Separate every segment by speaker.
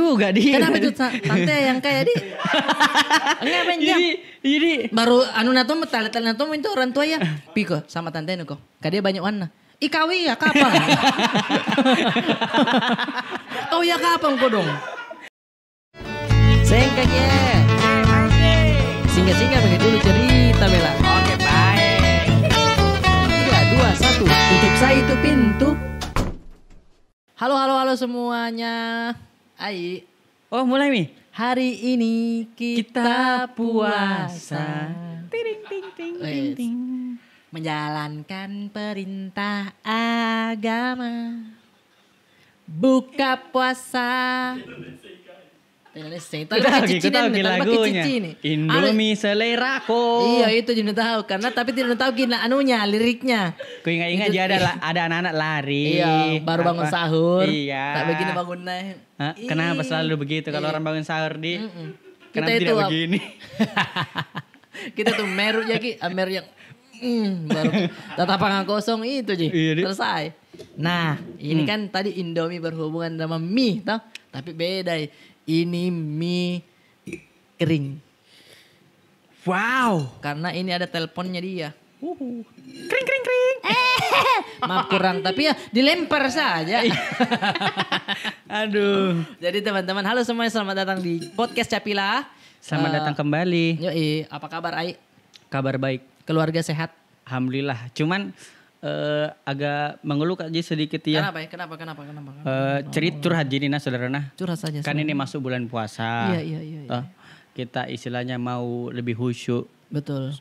Speaker 1: juga di.
Speaker 2: Kenapa tuh tante yang kayak di? Enggak benjam.
Speaker 1: Jadi
Speaker 2: Baru nato tali nato itu orang tua ya. Piko sama tante kok. Dia banyak warna. Ikawi ya kapan? Oh ya kapan kok dong? Sengkaknya. Singkat-singkat pakai dulu cerita Bella.
Speaker 1: oke baik.
Speaker 2: 3, 2, 1. Tutup saya itu pintu. Halo semuanya. Ai.
Speaker 1: Oh mulai Mi.
Speaker 2: Hari ini kita puasa.
Speaker 1: Ting ting ting ting
Speaker 2: Wes.
Speaker 1: ting.
Speaker 2: Menjalankan perintah agama. Buka puasa. Indonesia.
Speaker 1: Kita tahu lagunya. Indomie seleraku.
Speaker 2: Iya itu juga tahu karena tapi tidak tahu gila anunya liriknya.
Speaker 1: Ku ingat dia ada anak-anak lari.
Speaker 2: Iya, baru bangun sahur.
Speaker 1: Iya.
Speaker 2: Tak begini bangunnya.
Speaker 1: Hah? Kenapa selalu begitu kalau orang bangun sahur di? Kenapa
Speaker 2: Kita
Speaker 1: tidak
Speaker 2: itu,
Speaker 1: begini?
Speaker 2: Kita tuh meru ya Ki, meru yang baru tatapan kosong itu Ji.
Speaker 1: Iya,
Speaker 2: Selesai. Nah, ini kan tadi Indomie berhubungan sama mie, tau? Tapi beda. Ini mie kering.
Speaker 1: Wow.
Speaker 2: Karena ini ada teleponnya dia.
Speaker 1: Kring kring kring.
Speaker 2: Maaf kurang, tapi ya dilempar saja.
Speaker 1: Aduh.
Speaker 2: Jadi teman-teman, halo semuanya, selamat datang di podcast Capila.
Speaker 1: Selamat datang kembali.
Speaker 2: Yoi, apa kabar Ai?
Speaker 1: Kabar baik.
Speaker 2: Keluarga sehat?
Speaker 1: Alhamdulillah. Cuman agak mengeluh aja sedikit ya.
Speaker 2: Kenapa ya? Kenapa?
Speaker 1: Curhat jadi saudara nah.
Speaker 2: Curhat saja.
Speaker 1: Kan ini masuk bulan puasa.
Speaker 2: Iya.
Speaker 1: Kita istilahnya mau lebih khusyuk.
Speaker 2: Betul.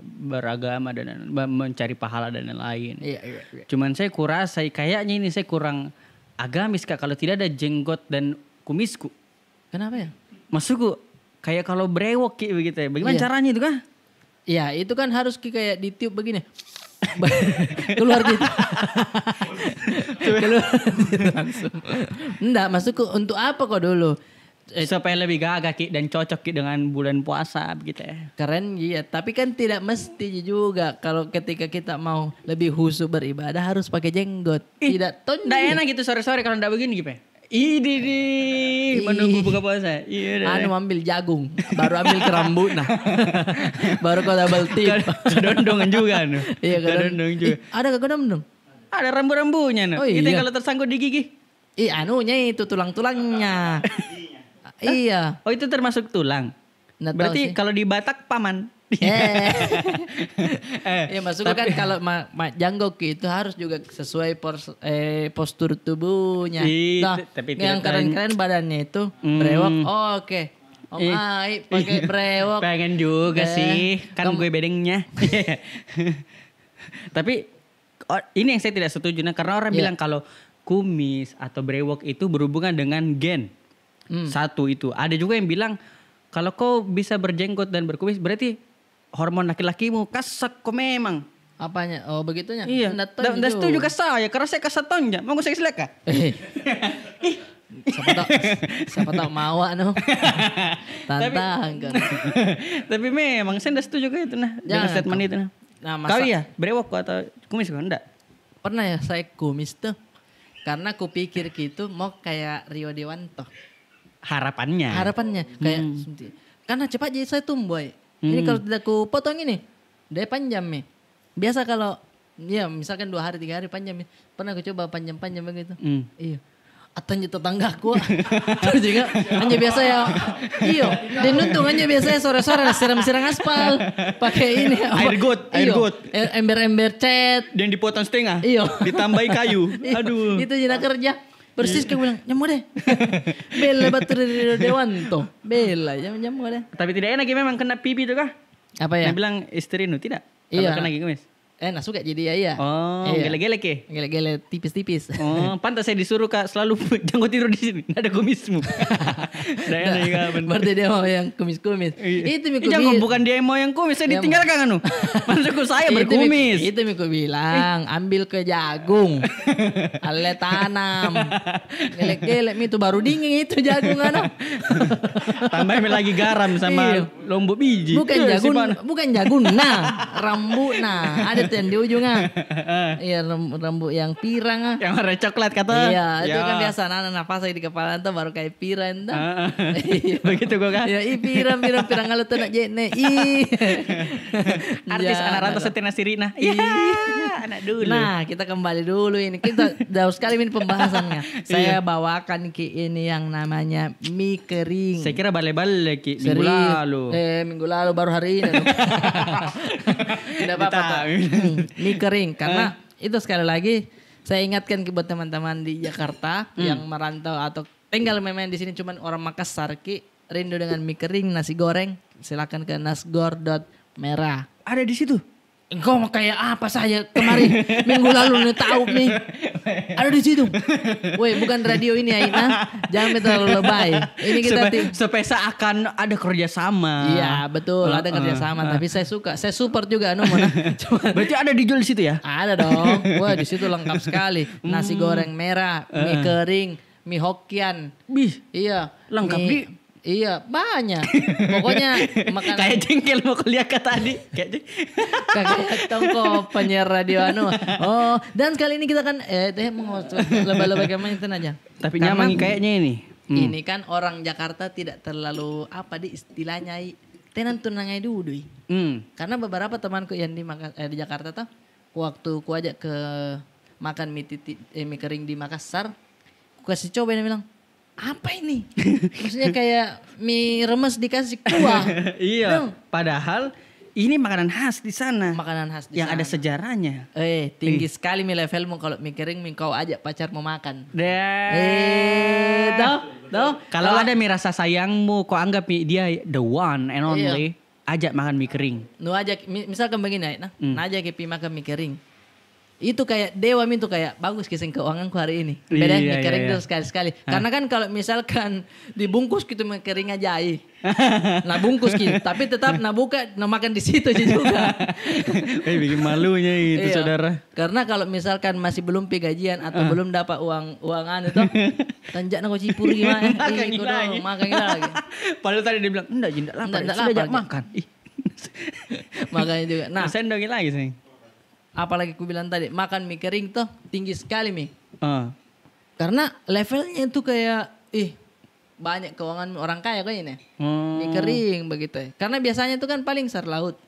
Speaker 1: Beragama dan mencari pahala dan lain-lain.
Speaker 2: Iya.
Speaker 1: Cuman saya kurasa kayaknya ini saya kurang agamis Kak kalau tidak ada jenggot dan kumisku.
Speaker 2: Kenapa ya?
Speaker 1: Maksudku kayak kalau brewok kayak begitu ya. Bagaimana
Speaker 2: Iya.
Speaker 1: caranya itu Kak?
Speaker 2: Iya, itu kan harus kayak ditiup begini. Keluar gitu. Keluar gitu langsung. Enggak, maksudku untuk apa kok dulu?
Speaker 1: Supaya lebih gagah Ki dan cocok Ki dengan bulan puasa begitu ya.
Speaker 2: Keren iya, tapi kan tidak mesti juga kalau ketika kita mau lebih khusyuk beribadah harus pakai jenggot. Tidak tonjol.
Speaker 1: Nggak enak gitu sore-sore kalau nggak begini gitu ya. Ini menunggu buka puasa. Iya deh.
Speaker 2: Ambil jagung, baru ambil kerambut nah. Baru kau double tip.
Speaker 1: Kedondongan juga no.
Speaker 2: Iya
Speaker 1: kedondong juga.
Speaker 2: Ada kagak dong?
Speaker 1: Ada rambu-rambunya no.
Speaker 2: Oh, iya.
Speaker 1: Itu kalau tersangkut di gigi.
Speaker 2: Anunya itu tulang-tulangnya. Iya.
Speaker 1: Oh itu termasuk tulang.
Speaker 2: Nggak tahu
Speaker 1: Berarti
Speaker 2: sih.
Speaker 1: kalau di Batak paman.
Speaker 2: Ya maksudnya kan kalau janggok itu harus juga sesuai postur tubuhnya. Nah,
Speaker 1: tapi
Speaker 2: yang
Speaker 1: tidak
Speaker 2: keren-keren badannya itu brewok. Oh, oke. Om Ai pakai brewok.
Speaker 1: Pengen juga sih. Kan gue bedengnya. Tapi ini yang saya tidak setuju. Nah, karena orang bilang kalau kumis atau brewok itu berhubungan dengan gen. Satu itu. Ada juga yang bilang kalau kau bisa berjenggot dan berkumis berarti hormon laki-lakimu kasak kok memang.
Speaker 2: Apanya? Oh begitunya?
Speaker 1: Iya. Nggak setuju ke saya. Karena saya kasatonnya. Mau saya seleka.
Speaker 2: Siapa tahu mau no. Tantang kan.
Speaker 1: Tapi memang saya nggak setuju ke itu nah. Dengan statement itu nah. Kau iya brewok atau kumis kok enggak?
Speaker 2: Pernah ya saya kumis tuh. Karena ku pikir gitu mau kayak Rio Dewanto.
Speaker 1: Harapannya
Speaker 2: kayak karena cepat jadi saya tumbuh. Ini kalau tidak ku potong ini dia panjang nih. Biasa kalau ya misalkan 2 hari 3 hari panjang. Pernah aku coba panjang-panjang begitu. Iya. Atanya tetanggaku. Terus juga hanya biasa ya. Iyo. Dan untung hanya biasa sore-sore siram-siram aspal. Pakai ini
Speaker 1: air got.
Speaker 2: Ember-ember cat.
Speaker 1: Dan dipotong setengah.
Speaker 2: Iyo.
Speaker 1: Ditambahi kayu. Aduh.
Speaker 2: Itu jina kerja. Persis kayak bilang, nyamuk deh. Bela batu dari Dewanto. Bela, nyamuk deh.
Speaker 1: Tapi tidak enak ya memang kena pipi itu kah?
Speaker 2: Apa ya?
Speaker 1: Dia bilang istri nu tidak.
Speaker 2: Iya.
Speaker 1: Kalau kena kumis.
Speaker 2: Enak suka jadi ya.
Speaker 1: Oh,
Speaker 2: iya.
Speaker 1: gelek-gelek ya?
Speaker 2: Gelek-gelek tipis-tipis.
Speaker 1: Oh, pantas saya disuruh Kak selalu jangan tidur di sini. Nggak ada kumismu. Daya nih bener.
Speaker 2: Berarti dia mau yang kumis-kumis. Itu mi
Speaker 1: Jangan bukan dia yang mau yang kumis, saya ditinggalkan anu. Maksudku saya berkumis.
Speaker 2: Itu mi bilang, ambil ke jagung. Ale tanam. Gelek-gelek mi itu baru dingin itu jagung anu.
Speaker 1: Tambahin lagi garam sama lombok biji.
Speaker 2: Bukan jagung nah, rambut nah. Ada tuh yang di ujungnya. Iya rambut yang pirang ah.
Speaker 1: Yang warna coklat kata.
Speaker 2: Iya, itu kan biasa anak nafas di kepala ente baru kayak pirang ente.
Speaker 1: Begitu kok kan.
Speaker 2: Ya pirang kalau tuh nak jene.
Speaker 1: Artis anak rantau Setina Sirina. Iya, anak dulu.
Speaker 2: Nah, kita kembali dulu ini. Kita jauh sekali ini pembahasannya. Saya bawakan Ki ini yang namanya mie kering.
Speaker 1: Saya kira balik-balik Ki minggu lalu.
Speaker 2: Minggu lalu baru hari ini. Tidak apa-apa. Mie kering karena itu sekali lagi saya ingatkan buat teman-teman di Jakarta yang merantau atau tinggal memang di sini cuman orang Makassar Ki rindu dengan mie kering, nasi goreng, silakan ke nasgor.merah.
Speaker 1: Ada di situ.
Speaker 2: Engkau mau kayak apa saja kemarin minggu lalu nih tahu nih ada di situ. Woi bukan radio ini Aina, jangan terlalu lebay. Ini kita
Speaker 1: supaya seakan ada kerjasama.
Speaker 2: Iya betul ada kerjasama tapi saya suka, saya support juga anu mana.
Speaker 1: Berarti ada dijual di situ ya?
Speaker 2: Ada dong. Wah di situ lengkap sekali. Nasi goreng merah, mie kering, mie Hokian. Iya
Speaker 1: lengkap
Speaker 2: Iya banyak. Pokoknya makanan
Speaker 1: kayak jengkel mau kuliah ke tadi.
Speaker 2: Kayak tongko penyiar radio anu. Oh, dan kali ini kita kan mau lebay-lebay kemarin aja.
Speaker 1: Tapi nyaman kayaknya ini.
Speaker 2: Ini kan orang Jakarta tidak terlalu apa di istilahnya tenan tunangai dulu. Karena beberapa temanku yang di Jakarta tuh waktu ku ajak ke makan mie kering di Makassar, ku kasih coba dia bilang apa ini? Maksudnya kayak mie remes dikasih kuah.
Speaker 1: Iya. Padahal ini makanan khas di sana.
Speaker 2: Makanan khas di
Speaker 1: yang
Speaker 2: sana.
Speaker 1: Ada sejarahnya.
Speaker 2: Tinggi sekali mi levelmu kalau mie kering kau ajak pacar mau makan.
Speaker 1: Tuh. Kalau ada mie rasa sayangmu, kau anggap dia the one and only. Ajak makan mie kering.
Speaker 2: Ajak misalkan begini ajak makan mie kering. Itu kayak dewa itu kayak bagus kisah keuanganku hari ini. Beda mie kering itu sekali-sekali. Karena kan kalau misalkan dibungkus gitu mie kering aja nah bungkus gitu. Tapi tetap buka makan di situ juga.
Speaker 1: Bikin malunya itu saudara.
Speaker 2: Karena kalau misalkan masih belum gajian atau belum dapat uangan itu. Tanjak nak cipur gimana. Makan lagi.
Speaker 1: Padahal tadi dia bilang enggak lapar. Sudah makan.
Speaker 2: Makanya juga. Nah
Speaker 1: sendongin lagi sih.
Speaker 2: Apalagi aku bilang tadi makan mie kering tuh tinggi sekali mi. Karena levelnya itu kayak banyak keuangan orang kaya kayaknya. Mie kering begitu. Karena biasanya itu kan paling sayur laut.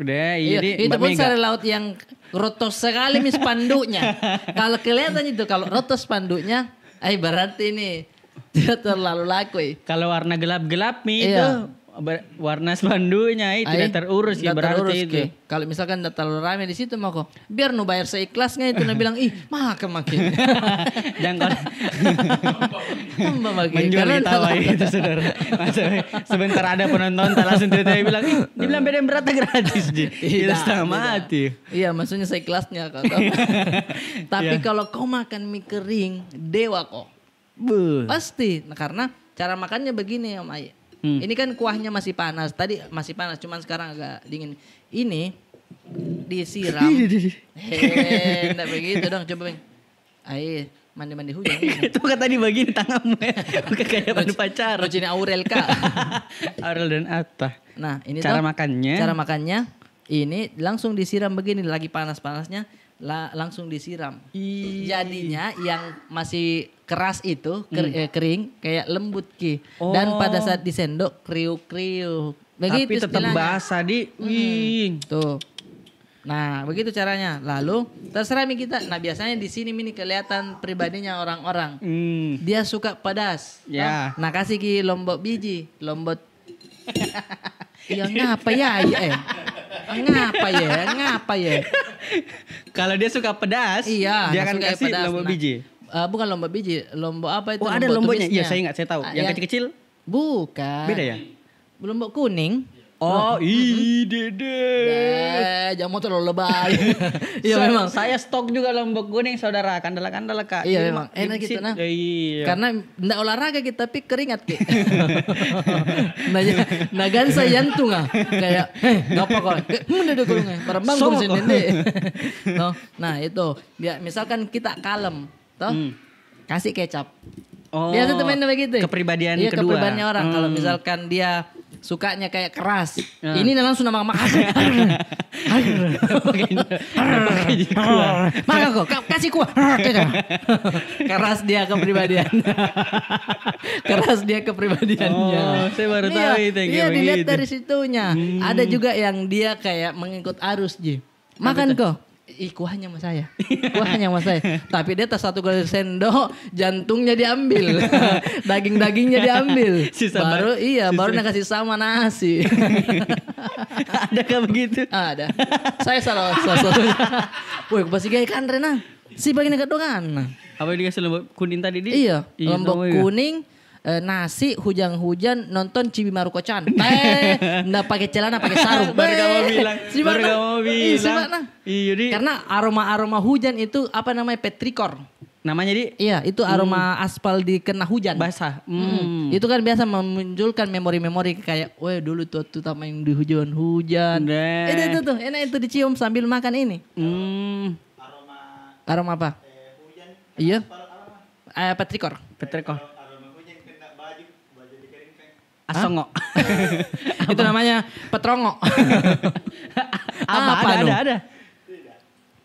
Speaker 1: Udah
Speaker 2: itu pun sayur laut yang rotos sekali mi spanduknya. Kalau kelihatan itu kalau rotos spanduknya, berarti ini tidak terlalu laku. Kalau
Speaker 1: warna gelap-gelap mi itu warna spanduknya tidak terurus ya berarti itu.
Speaker 2: Kalau misalkan tidak terlalu ramai di situ mau biar nu bayar seikhlasnya itu bilang makin. Jangan
Speaker 1: menjual tawa itu saudara. Sebentar ada penonton langsung tiba-tiba bilang dibilang beda berat gratis Tidak setengah mati.
Speaker 2: Iya maksudnya seikhlasnya kok. Tapi kalau kau makan mie kering dewa kok. Pasti karena cara makannya begini Om Ai. Ini kan kuahnya masih panas. Tadi masih panas, cuman sekarang agak dingin. Ini disiram. Enggak begitu dong, coba Bang. Mandi-mandi hujan.
Speaker 1: Itu kan tadi begini tanganmu ya. Bukan kayak pada pacaran.
Speaker 2: Rocini Aurel Kak.
Speaker 1: Aurel dan Atta.
Speaker 2: Nah, ini
Speaker 1: cara makannya.
Speaker 2: Cara makannya ini langsung disiram begini lagi panas-panasnya. Langsung disiram. Jadinya yang masih keras itu kering kayak lembut dan pada saat disendok kriuk-kriuk.
Speaker 1: Begitu. Tapi tetap basah
Speaker 2: tuh. Nah begitu caranya. Lalu terserah kita. Nah biasanya di sini ini kelihatan pribadinya orang-orang. Dia suka pedas. Nah kasih lombok biji, lombok. Ya ngapa ya? Ngapa ya?
Speaker 1: Kalau dia suka pedas, dia akan kasih pedas. Lombok biji.
Speaker 2: Bukan lombok biji, lombok apa itu?
Speaker 1: Ada lomboknya. Iya, saya tahu. Yang kecil-kecil?
Speaker 2: Bukan.
Speaker 1: Beda ya?
Speaker 2: Lombok kuning.
Speaker 1: Oh, dede.
Speaker 2: Jangan terlalu lebay. Iya memang.
Speaker 1: Saya stok juga lombok kuning saudara. Kandala Kak.
Speaker 2: Iya memang. Enak gitu nah.
Speaker 1: Iya.
Speaker 2: Karena ndak olahraga kita tapi keringat Ki. Nah gansa jantung ah. Kayak ngapa kok? Mun ada kulungnya. Para bangun sendiri. Nah itu. Misalkan kita kalem, toh. Kasih kecap.
Speaker 1: Oh,
Speaker 2: biasa temennya begitu.
Speaker 1: Kepribadian
Speaker 2: kedua.
Speaker 1: kedua.
Speaker 2: Kepribadian orang. Kalau misalkan dia sukanya kayak keras. Ini langsung nama makan. Makan kok, kasih kuah. Keras dia kepribadian. Keras dia kepribadiannya.
Speaker 1: Oh, saya baru tahu itu.
Speaker 2: Iya dilihat dari situnya. Ada juga yang dia kayak mengikut arus Ji. Makan kok. Kuahnya sama saya. Kuahnya sama saya. Tapi dia tas 1 kali sendok, jantungnya diambil. Daging-dagingnya diambil. Baru baru kasih sama nasi.
Speaker 1: Adakah begitu?
Speaker 2: Ada. Saya salah. Woi, pasti gaya kan Rena. Si bagian kedongan.
Speaker 1: Apa yang dikasih lombok kuning tadi di?
Speaker 2: Iya, lombok kuning. Nasi hujan-hujan nonton Cibi Maruko-chan. Nggak pakai celana, pakai sarung.
Speaker 1: Baru gak mau bilang.
Speaker 2: Iya, karena aroma hujan itu apa namanya petrikor.
Speaker 1: Namanya di?
Speaker 2: Iya, itu aroma aspal dikena hujan.
Speaker 1: Basah.
Speaker 2: Itu kan biasa memunculkan memori-memori kayak, wah dulu tuh main di hujan-hujan. Itu tuh, enak itu dicium sambil makan ini. Aroma apa?
Speaker 3: Hujan.
Speaker 2: Iya. Petrikor.
Speaker 1: Asongo.
Speaker 2: Itu namanya petrongo.
Speaker 1: Ada.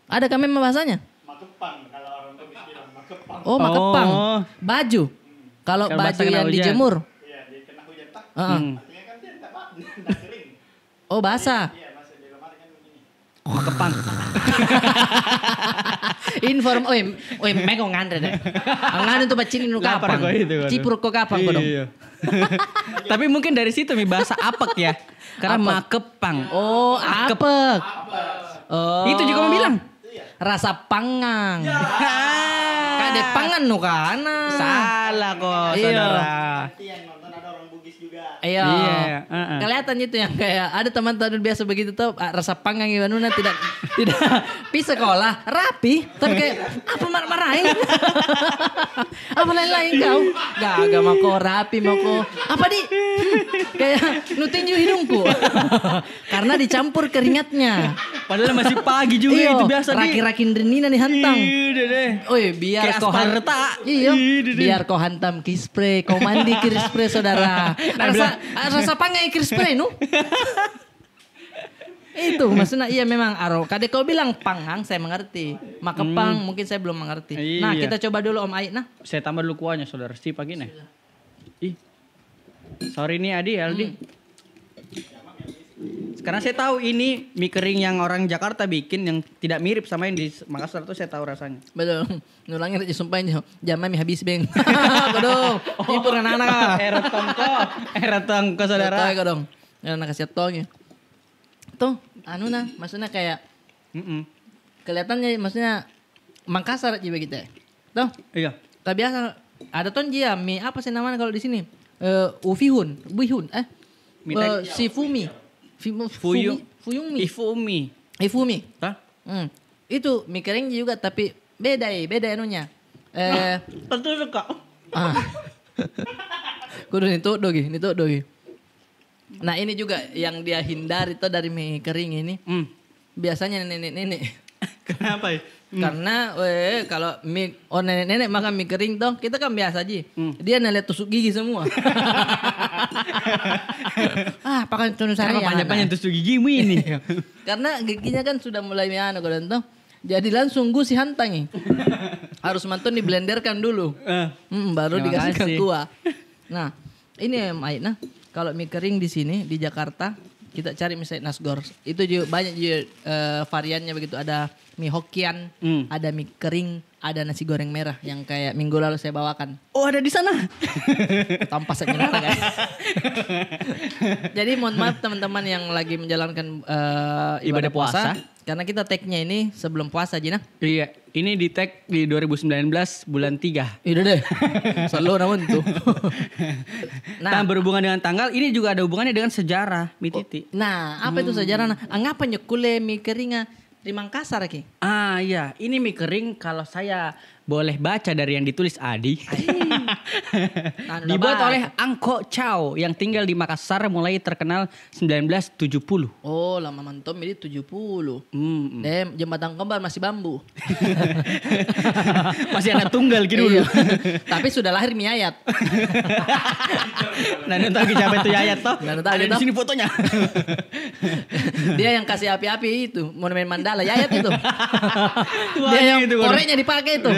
Speaker 2: Ada kami bahasanya?
Speaker 3: Makepang kalau orang Bugis bilang makepang.
Speaker 2: Oh, makepang. Baju. Kalau baju yang dijemur.
Speaker 3: Iya, dikena hujan tak.
Speaker 2: Artinya
Speaker 3: kan dia enggak kering.
Speaker 2: Oh, basah.
Speaker 3: Iya, masih di lemari kan begini.
Speaker 1: Makepang.
Speaker 2: Inform, mego ngandre deh. Ngandre tuh bacin nu kapan? Cipur kok kapan kok dong?
Speaker 1: Tapi mungkin dari situ mi bahasa apek ya. Karena makepang.
Speaker 2: Oh, apek. Oh.
Speaker 1: Itu juga mau bilang.
Speaker 2: Rasa pangang. Kade pangan nu kana.
Speaker 1: Salah kok, saudara.
Speaker 3: Yang nonton ada orang Bugis juga.
Speaker 2: Iya. Kelihatan itu yang kayak ada teman-teman biasa begitu tuh rasa panggang Iwanuna tidak bisa sekolah rapi tapi kayak apa marah-marahin. Apa lain-lain kau? Gak mau kok rapi mau kok. Apa di? Kayak nu tinju hidungku. Karena dicampur keringatnya.
Speaker 1: Padahal masih pagi juga itu biasa di.
Speaker 2: Raki-rakin renina nih hantang. Biar kau
Speaker 1: hantam.
Speaker 2: Iya. Biar kau hantam kispray, kau mandi kispray saudara. Rasa pangai kispray nu. Itu maksudnya iya memang Kade kau bilang pangang saya mengerti. Makepang mungkin saya belum mengerti. Nah kita coba dulu Om Ait nah.
Speaker 1: Saya tambah dulu kuahnya saudara. Si pagi nih. Sorry nih Aldi. Sekarang saya tahu ini mie kering yang orang Jakarta bikin yang tidak mirip sama yang di Makassar tuh saya tahu rasanya.
Speaker 2: Betul. Nulangin aja sumpahin jamnya mie habis beng. Kodong. Cipur anak-anak.
Speaker 1: Eratongko saudara.
Speaker 2: Betul kodong. Anak kasih tongnya. Tuh maksudnya kayak kelihatannya maksudnya Makassar juga gitu ya. Tuh.
Speaker 1: Iya.
Speaker 2: Tapi biasa ada tonjia mie apa sih namanya kalau di sini? Bihun. Sifumi. Ifumi.
Speaker 1: Hah?
Speaker 2: Itu mie kering juga tapi beda anunya.
Speaker 1: Tentu suka.
Speaker 2: Kudu nitudogi. Nah ini juga yang dia hindari itu dari mie kering ini. Biasanya nenek-nenek.
Speaker 1: Kenapa ya?
Speaker 2: Karena kalau nenek-nenek makan mie kering toh kita kan biasa aja. Dia nenek tusuk gigi semua. Pakai tunus saya.
Speaker 1: Panjang-panjang tusuk gigimu ini.
Speaker 2: Karena giginya kan sudah mulai miano kalau toh. Jadi langsung gusi hantangi. Harus mantun diblenderkan dulu. Baru dikasihkan kuah. Nah, ini Ait nah. Kalau mie kering di sini di Jakarta kita cari misalnya nasgor. Itu juga banyak juga variannya begitu. Ada mie Hokian, ada mie kering, ada nasi goreng merah yang kayak minggu lalu saya bawakan.
Speaker 1: Oh ada di sana.
Speaker 2: Tanpa saya minta guys. Jadi mohon maaf teman-teman yang lagi menjalankan ibadah puasa. Karena kita tag-nya ini sebelum puasa Jina.
Speaker 1: Iya, ini di tag di 2019 bulan 3.
Speaker 2: Iya deh. Selalu namun tuh.
Speaker 1: Nah, berhubungan dengan tanggal, ini juga ada hubungannya dengan sejarah, Mi Titi.
Speaker 2: Nah, apa itu sejarah? Angapa nyekule mie keringa di Mangkasar ki?
Speaker 1: Ah iya, ini mie kering kalau saya boleh baca dari yang ditulis Adi. Dibuat oleh Angko Chow yang tinggal di Makassar mulai terkenal 1970.
Speaker 2: Oh, lama mantom ini 70. Dem, jembatan kembar masih bambu.
Speaker 1: Masih anak tunggal gitu dulu.
Speaker 2: Iya. Tapi sudah lahir mie ayat.
Speaker 1: Nah, nonton siapa itu Yayat toh?
Speaker 2: Nggak tahu
Speaker 1: Ada
Speaker 2: gitu.
Speaker 1: di sini fotonya.
Speaker 2: Dia yang kasih api-api itu, monumen mandala Yayat itu.
Speaker 1: Wah,
Speaker 2: Dia yang
Speaker 1: itu,
Speaker 2: koreknya dipakai itu.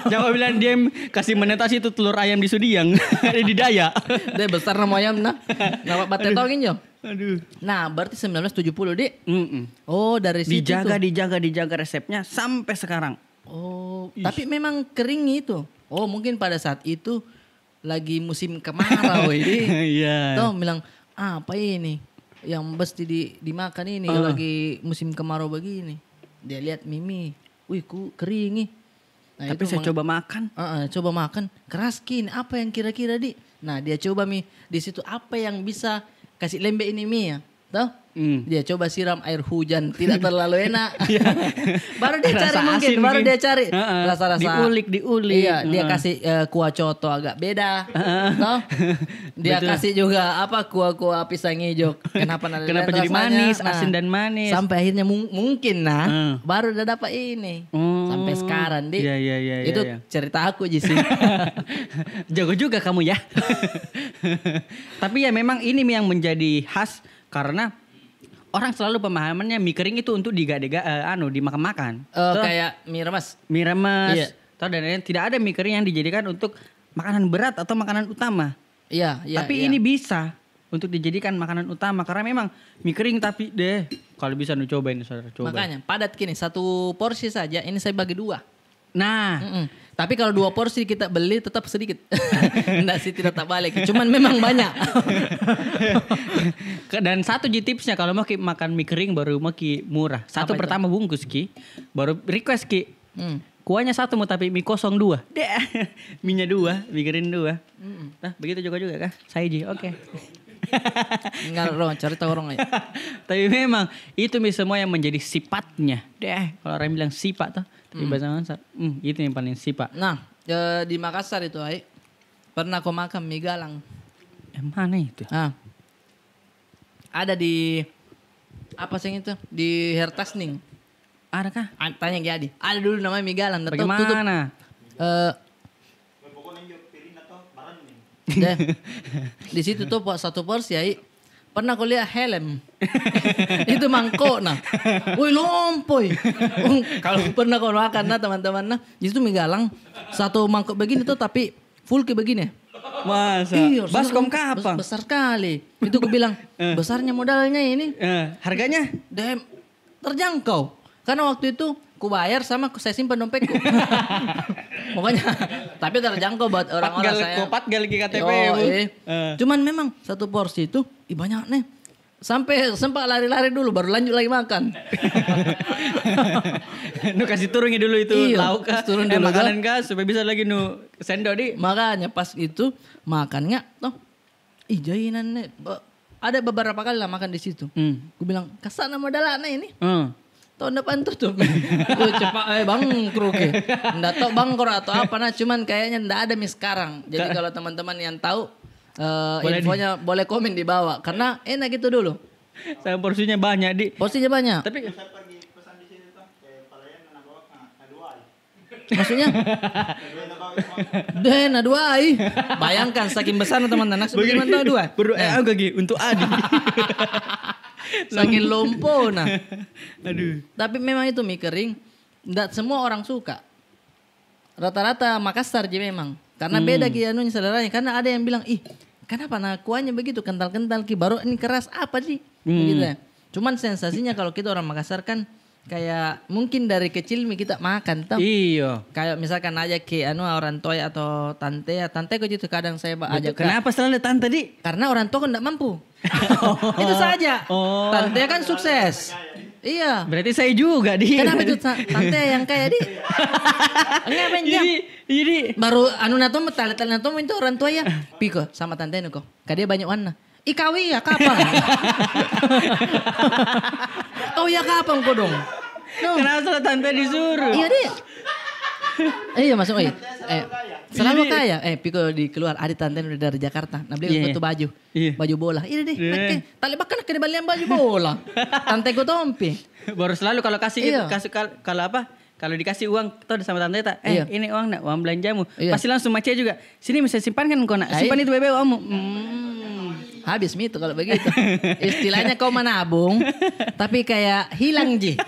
Speaker 1: Jawa bilang dia kasih menetasi itu telur ayam di Sudiang. Ada di Daya.
Speaker 2: Dia besar nama ayam nah. Nama batetongin jo.
Speaker 1: Aduh.
Speaker 2: Nah, berarti 1970 Dik.
Speaker 1: Mm-mm.
Speaker 2: Oh, dari situ tuh.
Speaker 1: Dijaga resepnya sampai sekarang.
Speaker 2: Oh, tapi memang kering itu. Oh, mungkin pada saat itu lagi musim kemarau ini.
Speaker 1: Iya.
Speaker 2: Toh bilang, apa ini yang mesti dimakan ini kalau lagi musim kemarau begini. Dia lihat Mimi, wih kering nih. Nah,
Speaker 1: Tapi saya coba makan.
Speaker 2: coba makan, keras kin. Apa yang kira-kira Nah, dia coba Mi di situ apa yang bisa kasih lembek ini Mi ya. Tahu? Dia coba siram air hujan, tidak terlalu enak. Baru dia cari
Speaker 1: Rasa
Speaker 2: baru
Speaker 1: asin
Speaker 2: dia cari rasa-rasa.
Speaker 1: diulik.
Speaker 2: Iya, dia kasih kuah coto agak beda. Tahu? Dia
Speaker 1: Betul.
Speaker 2: kasih juga apa kuah-kuah pisang hijau. Kenapa
Speaker 1: jadi manis, asin dan manis.
Speaker 2: Sampai akhirnya mungkin baru udah dapat ini. Sampai sekarang, Dik.
Speaker 1: Iya.
Speaker 2: Itu
Speaker 1: iya.
Speaker 2: cerita aku sih.
Speaker 1: Jago juga kamu ya. Tapi ya memang ini yang menjadi khas karena orang selalu pemahamannya mie kering itu untuk dimakan-makan.
Speaker 2: Kayak mie remes.
Speaker 1: Mie remes.
Speaker 2: Iya.
Speaker 1: Dan lain-lain. Tidak ada mie kering yang dijadikan untuk makanan berat atau makanan utama.
Speaker 2: Iya.
Speaker 1: Tapi ini bisa untuk dijadikan makanan utama karena memang mie kering tapi deh kalau bisa nih coba ini saudara coba.
Speaker 2: Makanya padat gini, satu porsi saja ini saya bagi 2.
Speaker 1: Nah,
Speaker 2: tapi kalau 2 porsi kita beli tetap sedikit. Enggak sih, tidak tak balik. Cuman memang banyak.
Speaker 1: Dan satu tipsnya kalau mau makan mie kering baru mau murah. Satu
Speaker 2: Apa itu?
Speaker 1: pertama bungkus baru request kuahnya 1 mau tapi mie kosong 2. Mie-nya 2, mie kering 2. Nah, begitu juga kah? Saya oke.
Speaker 2: Enggak dong, cerita orang aja.
Speaker 1: Tapi memang itu semua yang menjadi sifatnya. Kalau orang bilang sifat tuh. Tapi bahasa Makassar, itu yang paling sifat.
Speaker 2: Nah, di Makassar itu Ai, pernah kau makan mie galang?
Speaker 1: Yang mana itu?
Speaker 2: Ada di apa sih itu? Di Hertasning.
Speaker 1: Adakah?
Speaker 2: Tanya Giadi. Ada dulu namanya mie galang.
Speaker 1: Bagaimana?
Speaker 3: Pokoknya yuk piring atau barang nih.
Speaker 2: Di situ tuh satu porsi Ai. Pernah kau lihat helm? Itu mangkok nah. Woi lompoy. Kalau pernah kau makan nah teman-teman nah. Di situ mie galang. Satu mangkok begini tuh tapi full kayak begini.
Speaker 1: Masa?
Speaker 2: Iya,
Speaker 1: Baskom kapang?
Speaker 2: Besar kali. Itu gue bilang, besarnya modalnya ini.
Speaker 1: Harganya?
Speaker 2: Terjangkau. Karena waktu itu ku bayar sama saya simpan dompetku. Pokoknya, tapi terjangkau buat orang-orang saya.
Speaker 1: Kopat gali KTP.
Speaker 2: Cuman memang satu porsi itu, banyak nih. Sampai sempat lari-lari dulu baru lanjut lagi makan.
Speaker 1: Nu kasih turunnya dulu itu lauk kah?
Speaker 2: Turun dulu
Speaker 1: makanan kah supaya bisa lagi nu sendok di.
Speaker 2: Makanya pas itu makannya toh. Jainan nih. Ada beberapa kali lah makan di situ. Gue bilang kesana modalnya ini. Tahun depan tutup. Tuh cepat bangkrut ya. Nggak tahu bangkrut atau apa nah. Cuman kayaknya nggak ada nih sekarang. Jadi kalau teman-teman yang tahu infonya boleh komen di bawah. Karena enak gitu dulu.
Speaker 1: Saya porsinya banyak di.
Speaker 2: Porsinya banyak.
Speaker 1: Tapi
Speaker 3: Saya pergi pesan di sini tuh, kayak pelayan anak bawa dua.
Speaker 2: maksudnya Den dua ai. Bayangkan saking besar teman-teman. Bagaimana tahu dua?
Speaker 1: Aku lagi untuk Adi.
Speaker 2: Saking lompo nah.
Speaker 1: Aduh.
Speaker 2: Tapi memang itu mie kering. Nggak semua orang suka. Rata-rata Makassar aja memang. Karena beda anunya saudaranya. Karena ada yang bilang, kenapa nah kuahnya begitu kental-kental ki baru ini keras apa sih? Gitu ya. Cuman sensasinya kalau kita orang Makassar kan kayak mungkin dari kecil kita makan toh.
Speaker 1: Iya.
Speaker 2: Kayak misalkan aja ke orang tua atau tante ya. Tante kok gitu kadang saya ajak.
Speaker 1: Kenapa selalu tante di?
Speaker 2: Karena orang tua kan enggak mampu. Itu saja. Tante kan sukses. Iya.
Speaker 1: Berarti saya juga di.
Speaker 2: Kenapa itu tante yang kaya di? Enggak menjam.
Speaker 1: Jadi
Speaker 2: Baru anu nato tali nato itu orang tua ya. Piko sama tante nuko. Kadia banyak warna. Ikawi ya kapan? Oh ya kapan kau dong? No.
Speaker 1: Kenapa selalu tante disuruh?
Speaker 2: Iya deh. Iya masuk selalu kaya. Piko di keluar adik tante udah dari Jakarta. Nah beli foto baju. Baju bola. Iya deh. Tali bahkan kena balian baju bola. Tante gue tompi.
Speaker 1: Baru selalu kalau kasih gitu, kalau apa? Kalau dikasih uang tuh sama tante tak, ini uang nak, uang belanjamu. Pasti langsung macia juga. Sini bisa simpan kan kau nak. Simpan itu bebe uangmu.
Speaker 2: Habis itu kalau begitu. Istilahnya kau menabung, tapi kayak hilang ji.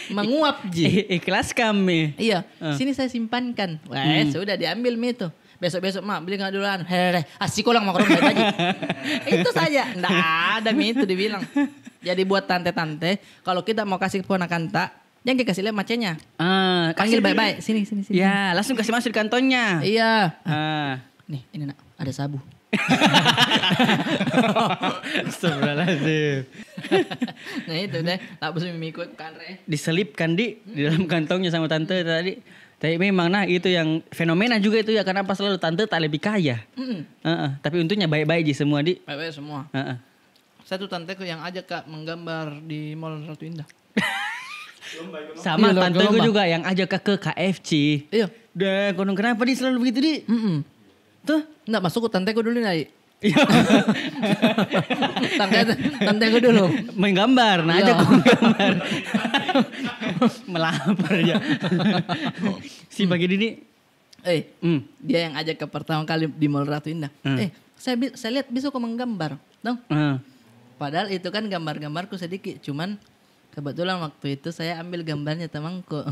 Speaker 2: Menguap ji.
Speaker 1: Ikhlas kami.
Speaker 2: Iya, sini saya simpankan. Wah, sudah diambil itu. Besok-besok mak beli nggak duluan. Hehehe, asik ulang mau kerja lagi. Itu saja. Nggak ada itu dibilang. Jadi buat tante-tante, kalau kita mau kasih keponakan tak, jangan kasih lihat macenya. Panggil baik-baik. Sini.
Speaker 1: Ya, langsung kasih masuk di kantongnya.
Speaker 2: Iya. Nih, ini nak, ada sabu.
Speaker 1: Astagfirullahaladzim.
Speaker 2: Nah itu deh, tak bisa mengikut kan
Speaker 1: diselipkan di dalam kantongnya sama tante tadi. Tapi memang itu yang fenomena juga itu ya, kenapa selalu tante tak lebih kaya. Tapi untungnya baik-baik aja semua di.
Speaker 2: Baik-baik semua. Satu tanteku yang ajak kak menggambar di Mall Ratu Indah.
Speaker 1: Sama tanteku juga yang ajak ke KFC.
Speaker 2: Iya.
Speaker 1: Deh, gunung kenapa dia selalu begitu di?
Speaker 2: Tuh, enggak masuk ke tanteku dulu naik. Tanteku dulu
Speaker 1: menggambar, nah aja menggambar. Melapar ya. Si pagi ini
Speaker 2: dia yang ajak ke pertama kali di Mall Ratu Indah. Saya lihat bisa kok menggambar, dong. Padahal itu kan gambar-gambarku sedikit, cuman kebetulan waktu itu saya ambil gambarnya temanku.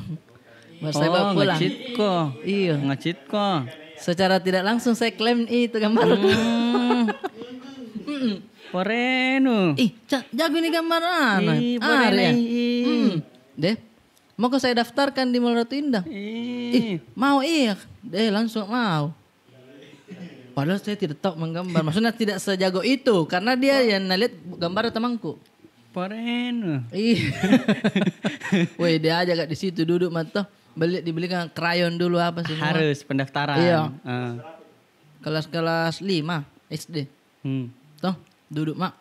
Speaker 2: Saya bawa pulang. Ngecit kok. Secara tidak langsung saya klaim itu gambarku.
Speaker 1: Poreno.
Speaker 2: Jago ini gambaran. Deh, mau kok saya daftarkan di Mall Ratu Indah? Mau deh langsung mau. Padahal saya tidak tahu menggambar. Maksudnya tidak sejago itu. Karena dia yang lihat gambar temanku.
Speaker 1: Poreno.
Speaker 2: Woi dia aja gak di situ duduk mata. Dibelikan krayon dulu apa semua.
Speaker 1: Harus pendaftaran.
Speaker 2: Iya. Kelas 5 SD. Tuh duduk mak.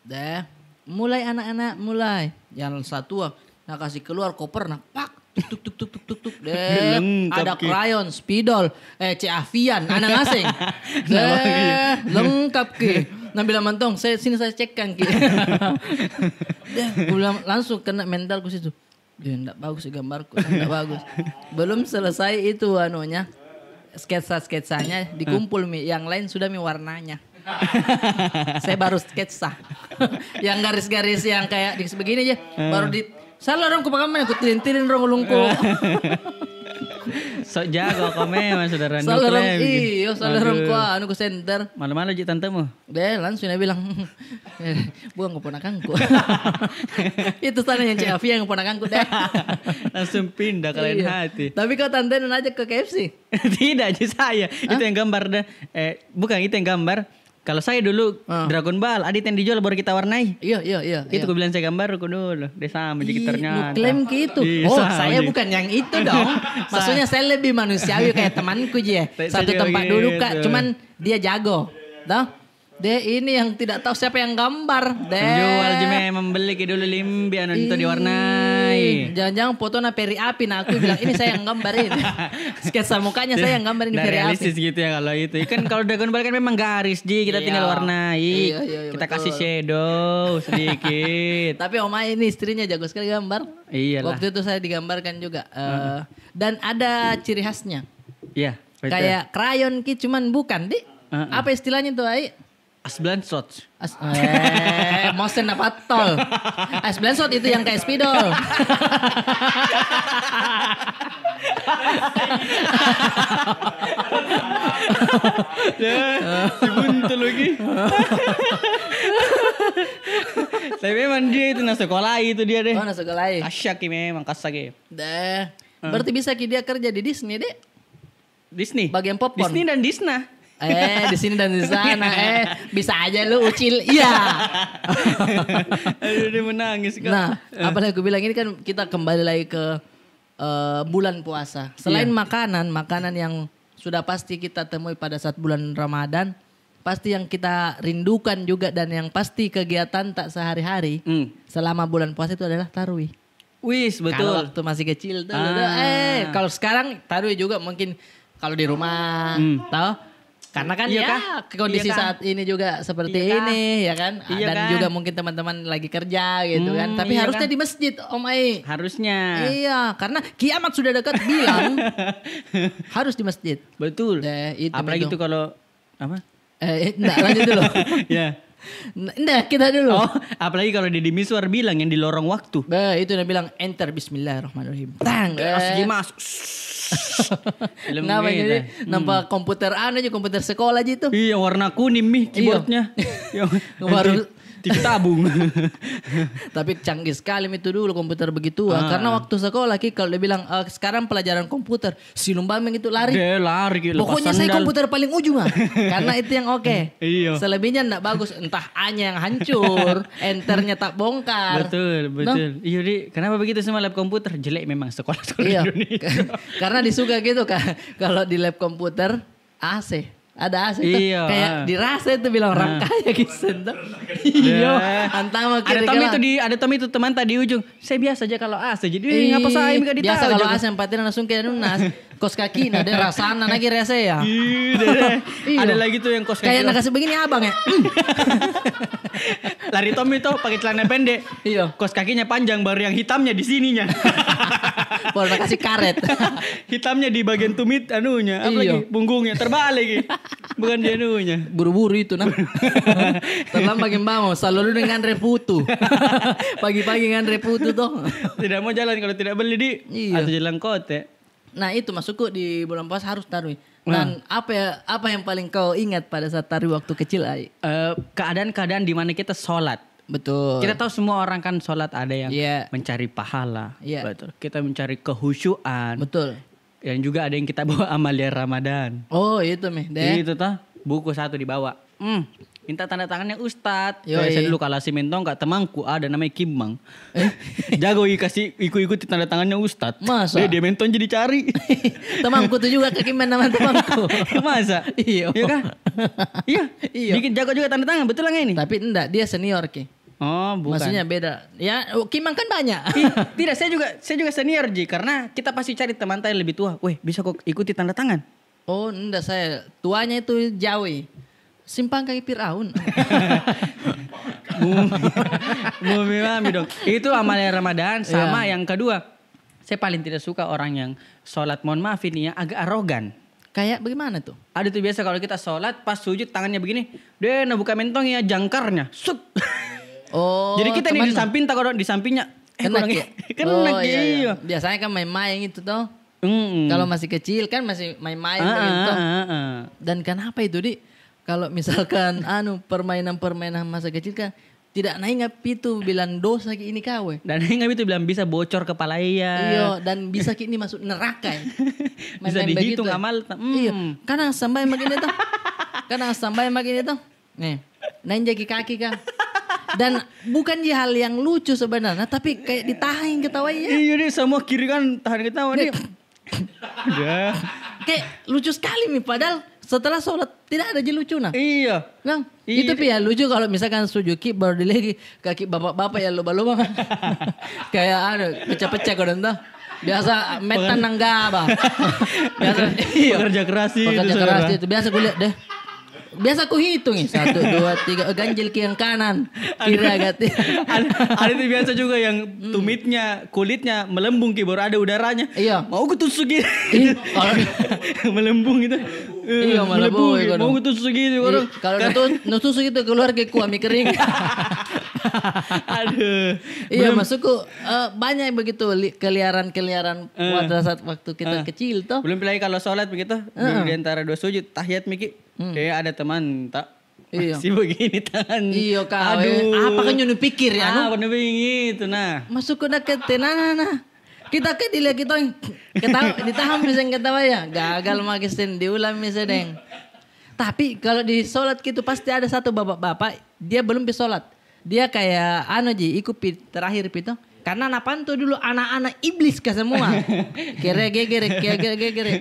Speaker 2: Deh. Mulai anak-anak mulai. Yang satu nak kasih keluar koper nak pak. Tuk. Deh. Ada krayon, spidol, Avian, anak asing. Deh. Lengkap ki. Nah bilang mantong, saya cekkan ki. Deh. Langsung kena mentalku situ. Dia enggak bagus gambarku, enggak bagus. Belum selesai itu anunya. Sketsanya dikumpul yang lain sudah warnanya. Saya baru sketsa. Yang garis-garis yang kayak begini aja, baru salah orang ku pakai aku tirin rong ulungku.
Speaker 1: Sok jago kok memang saudara.
Speaker 2: Salah orang ku anu ku center.
Speaker 1: Mana-mana ji tantemu?
Speaker 2: Deh langsung dia bilang, buang keponakanku. Itu sana yang Avian yang keponakanku deh.
Speaker 1: Langsung pindah ke lain hati.
Speaker 2: Tapi kau tante aja ke KFC?
Speaker 1: Tidak, saya. Itu yang gambar bukan itu yang gambar. Kalau saya dulu Dragon Ball, adit yang dijual baru kita warnai.
Speaker 2: Iya.
Speaker 1: Itu gue bilang saya gambar aku dulu. Dia sama jadi ternyata.
Speaker 2: Klaim gitu. Saya bukan yang itu dong. Maksudnya saya lebih manusiawi kayak temanku aja. Satu tempat duduk kak, cuman dia jago. Tahu? Dia ini yang tidak tahu siapa yang gambar.
Speaker 1: Jual jeme membeli ke dulu limbi anu itu diwarnai.
Speaker 2: Jangan-jangan foto peri api. Nah aku bilang ini saya yang gambarin. Sketsa mukanya saya yang gambarin di peri api.
Speaker 1: Realistis gitu ya kalau itu. Kan kalau Dragon Ball kan memang garis kita tinggal warnai. Kita kasih shadow sedikit.
Speaker 2: Tapi Oma ini istrinya jago sekali gambar.
Speaker 1: Iyalah.
Speaker 2: Waktu itu saya digambarkan juga. Dan ada ciri khasnya.
Speaker 1: Iya.
Speaker 2: Kayak krayon ki cuman bukan di. Apa istilahnya tuh Ai?
Speaker 1: Asblan shot.
Speaker 2: Mosen apa tol? Asblan shot itu yang kayak spidol.
Speaker 1: Dibuntul lagi. Tapi memang dia itu nasi sekolah itu dia deh.
Speaker 2: Oh, nasi sekolah.
Speaker 1: Kasyak memang kasak.
Speaker 2: Deh. Berarti bisa dia kerja di Disney deh.
Speaker 1: Disney.
Speaker 2: Bagian popcorn.
Speaker 1: Disney dan Disney.
Speaker 2: Di sini dan di sana. Bisa aja lu ucil. Iya.
Speaker 1: Aduh dia menangis kok.
Speaker 2: Nah, apalagi aku bilang ini kan kita kembali lagi ke bulan puasa. Selain makanan yang sudah pasti kita temui pada saat bulan Ramadan, pasti yang kita rindukan juga dan yang pasti kegiatan tak sehari-hari selama bulan puasa itu adalah tarawih.
Speaker 1: Wis betul.
Speaker 2: Kalau waktu masih kecil tuh, kalau sekarang tarawih juga mungkin kalau di rumah, tahu? Karena kan kondisi saat ini juga seperti ini ya kan. Dan juga mungkin teman-teman lagi kerja gitu kan. Tapi harusnya di masjid Om Ai.
Speaker 1: Harusnya.
Speaker 2: Iya, karena kiamat sudah dekat bilang harus di masjid.
Speaker 1: Betul. Apalagi itu kalau apa?
Speaker 2: Enggak lanjut dulu.
Speaker 1: Ya.
Speaker 2: Enggak, kita dulu.
Speaker 1: Oh, apalagi kalau di Miswar bilang yang di lorong waktu.
Speaker 2: Itu dia bilang enter bismillahirrahmanirrahim. Tang.
Speaker 1: Mas.
Speaker 2: Kenapa jadi nampak komputer aja komputer sekolah aja itu.
Speaker 1: Iya warna kuning keyboardnya.
Speaker 2: Baru
Speaker 1: TV tabung.
Speaker 2: Tapi canggih sekali itu dulu komputer begitu. Karena waktu sekolah kalau dia bilang sekarang pelajaran komputer, si Lumbameng itu lari.
Speaker 1: Dia lari.
Speaker 2: Pokoknya saya komputer paling ujung karena itu yang oke.
Speaker 1: Iya.
Speaker 2: Selebihnya enggak bagus. Entah A-nya yang hancur, enternya tak bongkar.
Speaker 1: Betul. Iya di kenapa begitu semua lab komputer jelek memang sekolah di Indonesia.
Speaker 2: Karena disuka gitu kan. Kalau di lab komputer AC. Ada AC itu kayak dirasa itu bilang orang kaya gitu. Iya. Antama
Speaker 1: ada Tommy itu teman tadi ujung. Saya biasa aja kalau AC. Jadi ngapa saya enggak ditahu.
Speaker 2: Biasa kalau AC empatin langsung kayak nunas. Kos kaki ada rasana lagi rese ya.
Speaker 1: Ada lagi tuh yang kos kaki.
Speaker 2: Kayak nak kasih begini abang ya.
Speaker 1: Lari Tommy tuh pakai celana pendek.
Speaker 2: Iya.
Speaker 1: Kos kakinya panjang baru yang hitamnya di sininya.
Speaker 2: Baru nak kasih karet.
Speaker 1: Hitamnya di bagian tumit anunya, apalagi punggungnya terbalik. Bukan dia anunya.
Speaker 2: Buru-buru itu nah. Terlambat mau selalu dengan reputu. Pagi-pagi dengan reputu toh.
Speaker 1: Tidak mau jalan kalau tidak beli di atau jalan kote.
Speaker 2: Nah itu masukku di bulan puasa harus taruh. Dan apa yang paling kau ingat pada saat taruh waktu kecil Ai?
Speaker 1: Keadaan-keadaan di mana kita sholat.
Speaker 2: Betul.
Speaker 1: Kita tahu semua orang kan sholat ada yang mencari pahala. Betul. Kita mencari kehusyuan.
Speaker 2: Betul.
Speaker 1: Dan juga ada yang kita bawa amalia Ramadan.
Speaker 2: Oh itu
Speaker 1: Itu toh buku satu dibawa. Minta tanda tangannya Ustadz. Saya dulu kalau si Mentong kak temanku ada namanya Kimang. Jago kasih ikut tanda tangannya Ustadz.
Speaker 2: Masa?
Speaker 1: Dia Mentong jadi cari.
Speaker 2: Temanku tuh juga Kimang nama temanku.
Speaker 1: Masa?
Speaker 2: Iya.
Speaker 1: Iya kan? Iya. Bikin jago juga tanda tangan betul nggak ini?
Speaker 2: Tapi enggak dia senior Ki.
Speaker 1: Oh bukan.
Speaker 2: Maksudnya beda. Ya Kimang kan banyak.
Speaker 1: Tidak saya juga senior Ji. Karena kita pasti cari teman yang lebih tua. Weh bisa kok ikuti tanda tangan.
Speaker 2: Oh enggak saya. Tuanya itu Jawi. Simpang kaki Firaun.
Speaker 1: Bumi mami dong. Itu amalia Ramadan. Sama yang kedua. Saya paling tidak suka orang yang sholat. Mohon maaf ini yang agak arogan.
Speaker 2: Kayak bagaimana tuh?
Speaker 1: Ada tuh biasa kalau kita sholat pas sujud tangannya begini. Dia buka mentong ya jangkarnya. Sut.
Speaker 2: Oh,
Speaker 1: jadi kita nih di samping takut di sampingnya
Speaker 2: kena
Speaker 1: iya.
Speaker 2: Biasanya kan main-main itu toh. Kalau masih kecil kan masih main-main gitu. Dan kenapa itu di kalau misalkan permainan masa kecil kan tidak naik itu bilang dosa ini kawe.
Speaker 1: Dan naik itu bilang bisa bocor kepala
Speaker 2: Iya, dan bisa ini masuk neraka ya.
Speaker 1: Bisa dihitung amal.
Speaker 2: Iya, karena sampai begini tuh. Nih, naik jaki kaki kan. Dan bukan hal yang lucu sebenarnya, tapi kayak ditahan ketawa ya.
Speaker 1: Iya nih semua kiri kan tahan ketawa nih. Udah.
Speaker 2: Kayak lucu sekali nih, padahal setelah sholat tidak ada lucu nah.
Speaker 1: Iya.
Speaker 2: Nah, itu ya lucu kalau misalkan sujuki baru dilagi kaki bapak-bapak ya loba-loba. Kayak pecah-pecah kau entah. Biasa metan nanggaba. Biasa
Speaker 1: pekerja keras
Speaker 2: itu. Biasa gue lihat deh. Biasa aku hitung 1, 2, 3 ganjil ke yang kanan. Kira gati.
Speaker 1: Ada itu biasa juga yang tumitnya, kulitnya melembung baru ada udaranya.
Speaker 2: Iya.
Speaker 1: Mau aku tusuk gitu. Melembung gitu.
Speaker 2: Iya melembung.
Speaker 1: Mau aku tusuk gitu.
Speaker 2: Kalau tusuk itu keluar ke kuami kering.
Speaker 1: Aduh.
Speaker 2: Iya maksudku banyak begitu keliaran pada saat waktu kita kecil toh.
Speaker 1: Belum lagi kalau sholat begitu. Di antara dua sujud tahiyat Miki. Kayak ada teman tak
Speaker 2: Iya.
Speaker 1: Si begini tangan.
Speaker 2: Iya kau.
Speaker 1: Aduh.
Speaker 2: Apa kan nyunu pikir ya?
Speaker 1: Ah, bener begitu nah.
Speaker 2: Masuk ke deket nah. Kita ke dilihat kita ketawa ditahan misalnya ketawa ya. Gagal magisin diulang misalnya deng. Tapi kalau di sholat gitu pasti ada satu bapak-bapak dia belum bisa sholat. Dia kayak ikut terakhir pito. Karena napan tuh dulu anak-anak iblis ke semua. Kere.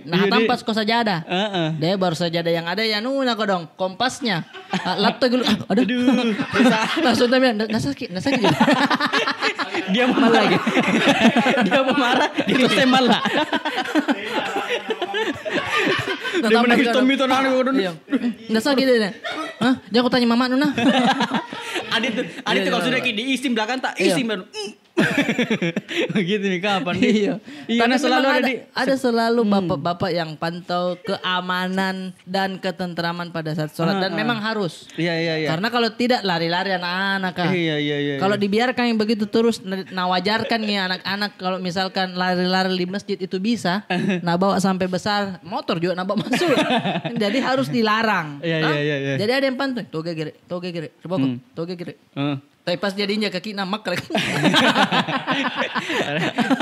Speaker 2: Nah tampas ko sajadah. Dia baru sajadah yang ada ya nuna ko dong. Kompasnya. Laptop dulu. Aduh. Langsung dia bilang, nasakit juga.
Speaker 1: Dia mau marah. Dia mau marah. Dia tembal lah. Dia menangis Tommy tuh nangis.
Speaker 2: Nggak sakit deh. Hah? Jangan aku tanya mama Nuna.
Speaker 1: Adit tuh kalau sudah diisim belakang tak isim baru. Begitu nih kapan nih? Iya.
Speaker 2: Tapi
Speaker 1: selalu
Speaker 2: ada selalu bapak-bapak yang pantau keamanan dan ketentraman pada saat sholat dan memang harus.
Speaker 1: Iya.
Speaker 2: Karena kalau tidak lari-lari anak-anak kan.
Speaker 1: Iya.
Speaker 2: Kalau dibiarkan yang begitu terus wajarkan nih anak-anak kalau misalkan lari-lari di masjid itu bisa, nah bawa sampai besar motor juga nah bawa masuk. Jadi harus dilarang.
Speaker 1: Iya.
Speaker 2: Jadi ada yang pantau. Toge gere. Tapi pas jadinya kaki namak kan.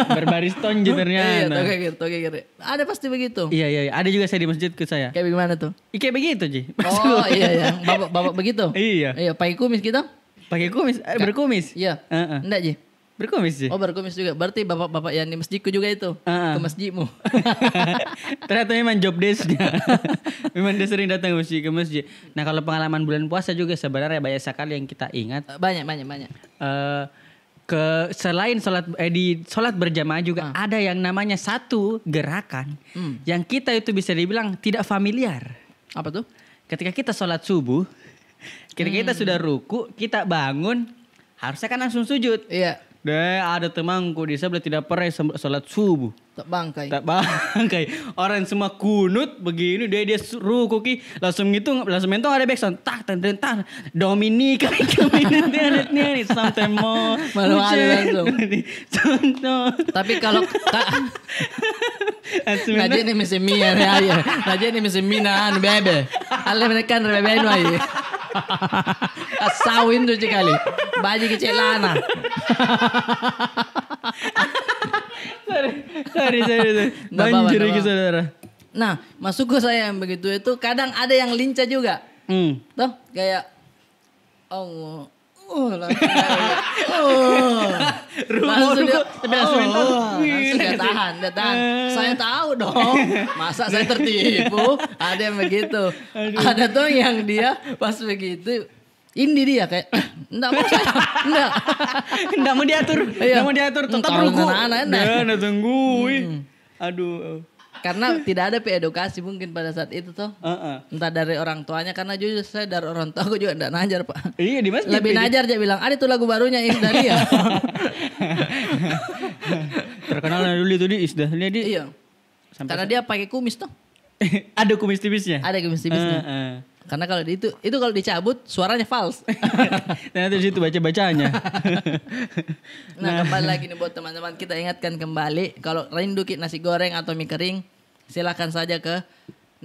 Speaker 1: Berbaris tonji ternyata.
Speaker 2: Iya, toge gere. Ada pasti begitu.
Speaker 1: Iya. Ada juga saya di masjid ke saya.
Speaker 2: Kayak bagaimana tuh?
Speaker 1: Kayak begitu, Ji.
Speaker 2: Oh iya. Bapak begitu?
Speaker 1: Iya.
Speaker 2: Iya, pakai kumis kita?
Speaker 1: Pakai kumis, berkumis.
Speaker 2: Iya. Enggak, Ji.
Speaker 1: Berkumis, Ji.
Speaker 2: Oh, berkumis juga. Berarti bapak-bapak yang di masjidku juga itu. Ke masjidmu.
Speaker 1: Ternyata memang job desk-nya. Memang dia sering datang ke masjid. Nah, kalau pengalaman bulan puasa juga sebenarnya banyak sekali yang kita ingat.
Speaker 2: Banyak.
Speaker 1: Selain sholat berjamaah juga ada yang namanya satu gerakan yang kita itu bisa dibilang tidak familiar.
Speaker 2: Apa tuh?
Speaker 1: Ketika kita sholat subuh, ketika kita sudah ruku, kita bangun, harusnya kan langsung sujud.
Speaker 2: Iya.
Speaker 1: Ada temanku di sebelah tidak pernah sholat subuh.
Speaker 2: Tak bangkai.
Speaker 1: Orang semua kunut begini dia ruku ki langsung mentong ada backsound tak Dominika ini sampai mau
Speaker 2: malu-malu langsung. Tapi kalau Naje ini mesti mia ya. Naje ini mesti mina bebe. Ale mereka bebe nu ai. Asawin tuh sekali. Baju kecil lana.
Speaker 1: Sorry. Banjir lagi saudara.
Speaker 2: Nah, masuk ke saya yang begitu itu kadang ada yang lincah juga. Tuh kayak langsung dia tahan. Saya tahu dong. Masa saya tertipu? Ada yang begitu. Ada tuh yang dia pas begitu. Ini dia kayak enggak mau saya.
Speaker 1: Enggak mau diatur. Enggak mau diatur tetap ruku. Nah, tungguin. Aduh.
Speaker 2: Karena tidak ada edukasi mungkin pada saat itu toh. Entah dari orang tuanya karena jujur saya dari orang tua aku juga enggak najar, Pak.
Speaker 1: Iya di masjid.
Speaker 2: Lebih najar dia bilang, "Ada tuh lagu barunya Isdahlia."
Speaker 1: Terkenal dulu itu di Isdahlia dia.
Speaker 2: Iya. Karena dia pakai kumis toh.
Speaker 1: Ada kumis tipisnya.
Speaker 2: Ada kumis tipisnya. Karena kalau itu kalau dicabut suaranya false.
Speaker 1: Ternyata di situ baca-bacanya.
Speaker 2: Nah, kembali lagi nih buat teman-teman, kita ingatkan kembali kalau rindu nasi goreng atau mie kering, silakan saja ke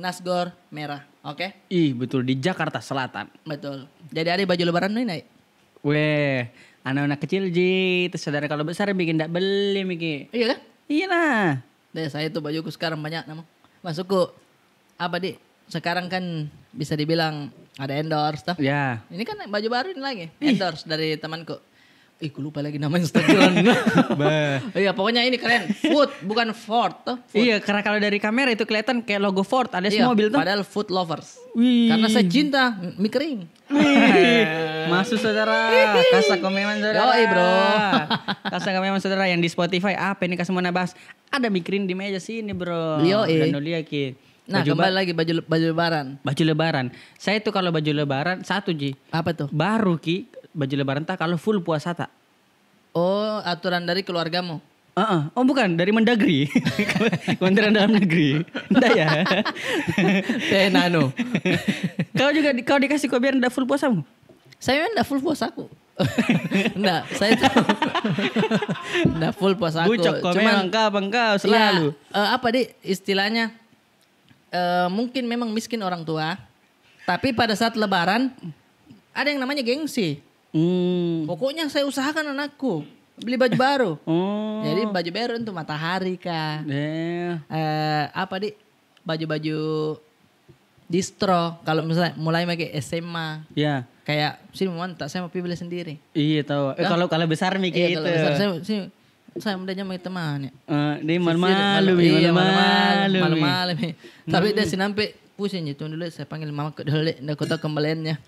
Speaker 2: Nasgor Merah. Oke?
Speaker 1: Ih, betul di Jakarta Selatan.
Speaker 2: Betul. Jadi ada baju lebaran nih naik.
Speaker 1: Weh, anak-anak kecil Ji, terus saudara kalau besar bikin enggak beli Miki.
Speaker 2: Iya kan?
Speaker 1: Iya lah.
Speaker 2: Saya tuh bajuku sekarang banyak nama. Masukku apa di? Sekarang kan bisa dibilang ada endorse toh.
Speaker 1: Ya.
Speaker 2: Ini kan baju baru ini lagi. Endorse dari temanku. Ku lupa lagi nama Instagram. Iya pokoknya ini keren. Food bukan Ford toh. Food.
Speaker 1: Iya karena kalau dari kamera itu kelihatan kayak logo Ford. Ada mobil tuh.
Speaker 2: Padahal food lovers.
Speaker 1: Wih.
Speaker 2: Karena saya cinta mie kering.
Speaker 1: Masuk saudara. Kasa komeman saudara.
Speaker 2: Yoi bro.
Speaker 1: Kasa komeman saudara yang di Spotify. Apa ini kasih mau nabas. Ada mie kering di meja sini bro.
Speaker 2: Yoi.
Speaker 1: Dan lihat
Speaker 2: Nah kembali lagi baju lebaran.
Speaker 1: Baju lebaran. Saya tuh kalau baju lebaran satu Ji.
Speaker 2: Apa tuh?
Speaker 1: Baru Ki baju lebaran tak kalau full puasa tak.
Speaker 2: Oh aturan dari keluargamu?
Speaker 1: Oh bukan dari Mendagri. Kementerian Dalam Negeri. Enggak ya.
Speaker 2: Tenano.
Speaker 1: Kau dikasih kau biar enggak full puasamu?
Speaker 2: Saya enggak full puasaku. Enggak, saya tuh enggak full puasaku.
Speaker 1: Bucok kau memang kau selalu.
Speaker 2: Ya, apa istilahnya? Mungkin memang miskin orang tua, Tapi pada saat lebaran ada yang namanya gengsi. Pokoknya saya usahakan anakku beli baju baru. Jadi baju baru untuk matahari kah? Apa di baju-baju distro. Kalau misalnya mulai pakai SMA.
Speaker 1: Ya.
Speaker 2: Kayak sini mantap saya mau beli sendiri.
Speaker 1: Iya tahu. Kalau besar mikir
Speaker 2: Kalau
Speaker 1: itu.
Speaker 2: besar saya mudah sama teman ya.
Speaker 1: Dia malu-malu.
Speaker 2: Tapi dia sinampe pusing itu dulu saya panggil mama ke dulu ndak kota kembaliannya.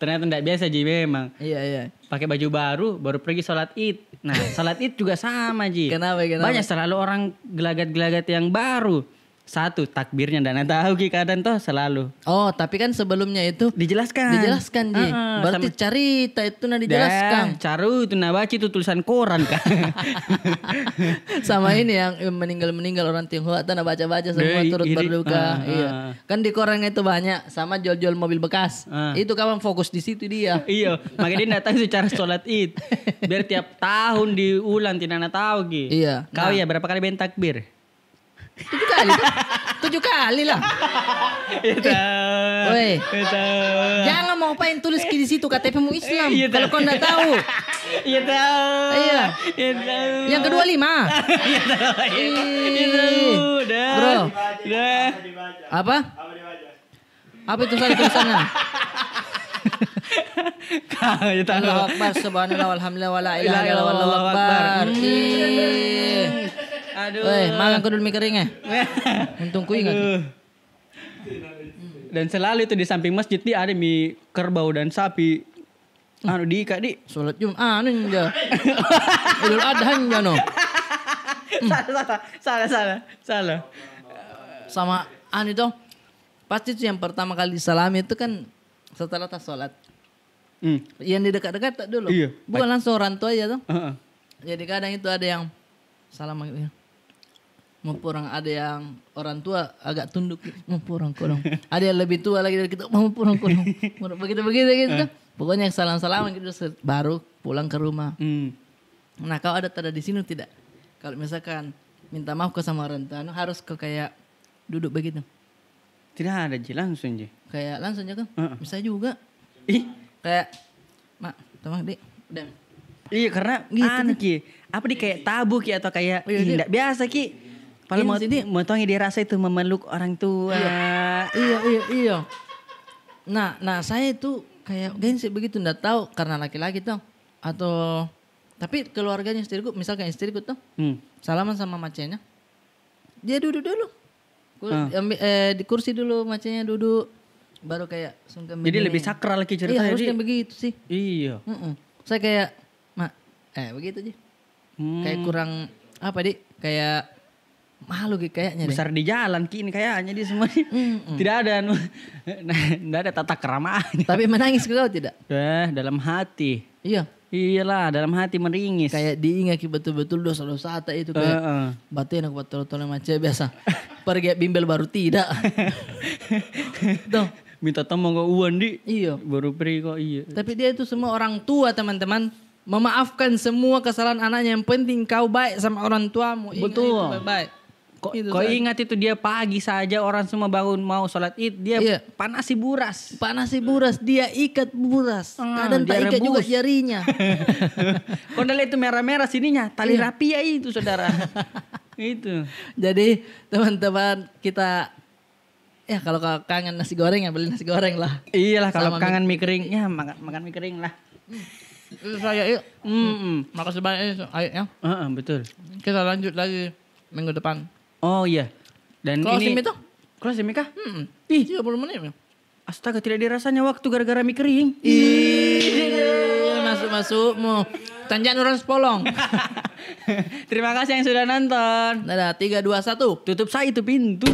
Speaker 1: Ternyata enggak biasa Ji memang.
Speaker 2: Iya.
Speaker 1: Pakai baju baru pergi sholat Id. Nah, sholat Id juga sama Ji.
Speaker 2: Kenapa?
Speaker 1: Banyak selalu orang gelagat-gelagat yang baru. Satu, takbirnya dan tahu Ki kadang toh selalu.
Speaker 2: Oh, tapi kan sebelumnya itu
Speaker 1: Dijelaskan
Speaker 2: Ji. Berarti cerita itu dijelaskan.
Speaker 1: Caru itu baca itu tulisan koran kan.
Speaker 2: Sama ini yang meninggal orang Tionghoa itu baca-baca semua turut berduka. Iya. Kan di koran itu banyak sama jual-jual mobil bekas. Itu kawan fokus di situ dia.
Speaker 1: Iya, makanya dia datang itu cara sholat Id. Biar tiap tahun diulang tidak tahu Ki.
Speaker 2: Iya.
Speaker 1: Kau ya berapa kali bentakbir?
Speaker 2: 7 kali. 7 kali lah. Woi. Jangan mau apain tulis di situ KTP mu Islam. Kalau kau enggak tahu.
Speaker 1: Iya tahu.
Speaker 2: Iya. Yang kedua 5.
Speaker 1: Iya tahu.
Speaker 2: Bro.
Speaker 1: Dah.
Speaker 2: Apa? Apa itu tulisannya?
Speaker 1: Kau ya tahu.
Speaker 2: Allahu Akbar subhanallah walhamdulillah wala ilaha illallah wallahu akbar.
Speaker 1: Aduh.
Speaker 2: Woi, makan kau dulu mie keringnya. Untung ku ingat.
Speaker 1: Dan selalu itu di samping masjid dia ada mie kerbau dan sapi. Diikat di.
Speaker 2: Salat Jumat aja. Idul Adha aja no.
Speaker 1: Salah.
Speaker 2: Sama itu pasti itu yang pertama kali disalami itu kan setelah tas salat. Yang di dekat-dekat dulu.
Speaker 1: Iya.
Speaker 2: Bukan langsung orang tua aja tuh. Jadi kadang itu ada yang salam gitu. Mau pulang ada yang orang tua agak tunduk mau pulang kurang. Ada yang lebih tua lagi dari kita mau pulang kurang. Begitu gitu. Pokoknya salam-salaman gitu baru pulang ke rumah. Nah, kau ada tanda di sini tidak? Kalau misalkan minta maaf ke sama orang tua harus ke kayak duduk begitu.
Speaker 1: Tidak ada Ji, langsung Ji.
Speaker 2: Kayak langsung aja kan? Bisa juga. Kayak mak, teman Dik, udah.
Speaker 1: Iya karena gitu Ki. Apa di kayak tabu Ki atau kayak tidak biasa Ki. Kalau mau motongi dia rasa itu memeluk orang tua.
Speaker 2: Iya. Nah saya itu kayak gengsi begitu nggak tahu karena laki-laki tuh atau tapi keluarganya istriku misalkan istriku tuh salaman sama macenya dia duduk dulu di kursi dulu macenya duduk baru kayak sungkem
Speaker 1: jadi lebih sakral lagi ceritanya.
Speaker 2: Iya harusnya begitu sih.
Speaker 1: Iya.
Speaker 2: Saya kayak begitu aja. Kayak kurang apa kayak malu gitu kayaknya
Speaker 1: besar di jalan kini kayaknya dia semua tidak ada tidak ada tata kerama.
Speaker 2: Tapi menangis kau tidak?
Speaker 1: Dalam hati.
Speaker 2: Iya.
Speaker 1: Iyalah dalam hati meringis.
Speaker 2: Kayak diingat betul-betul dosa-dosa itu kayak batin aku betul-betul macam biasa. Pergi bimbel baru tidak. Tuh.
Speaker 1: Minta tolong ke uan di.
Speaker 2: Iya.
Speaker 1: Baru pergi kok iya.
Speaker 2: Tapi dia itu semua orang tua teman-teman. Memaafkan semua kesalahan anaknya. Yang penting kau baik sama orang tuamu.
Speaker 1: Betul.
Speaker 2: Ingat itu baik.
Speaker 1: Kau ingat itu dia pagi saja orang semua bangun mau sholat Id dia panasi buras.
Speaker 2: Dia ikat buras. Kadang tak ikat juga jarinya.
Speaker 1: Kondal itu merah-merah sininya tali rapia itu saudara. Itu.
Speaker 2: Jadi teman-teman kita kalau kangen nasi goreng ya beli nasi goreng lah.
Speaker 1: Iyalah kalau kangen mie kering ya makan mie kering lah.
Speaker 2: Itu saya yuk. Makasih banyak ya.
Speaker 1: Betul.
Speaker 2: Kita lanjut lagi minggu depan.
Speaker 1: Oh iya. Dan
Speaker 2: closing
Speaker 1: ini
Speaker 2: itu?
Speaker 1: Closing kah?
Speaker 2: 30 menit ya.
Speaker 1: Astaga tidak dirasanya waktu gara-gara mie kering.
Speaker 2: Masuk-masukmu. Tanjak orang sepolong.
Speaker 1: Terima kasih yang sudah nonton.
Speaker 2: Dadah 3, 2, 1.
Speaker 1: Tutup saya itu pintu.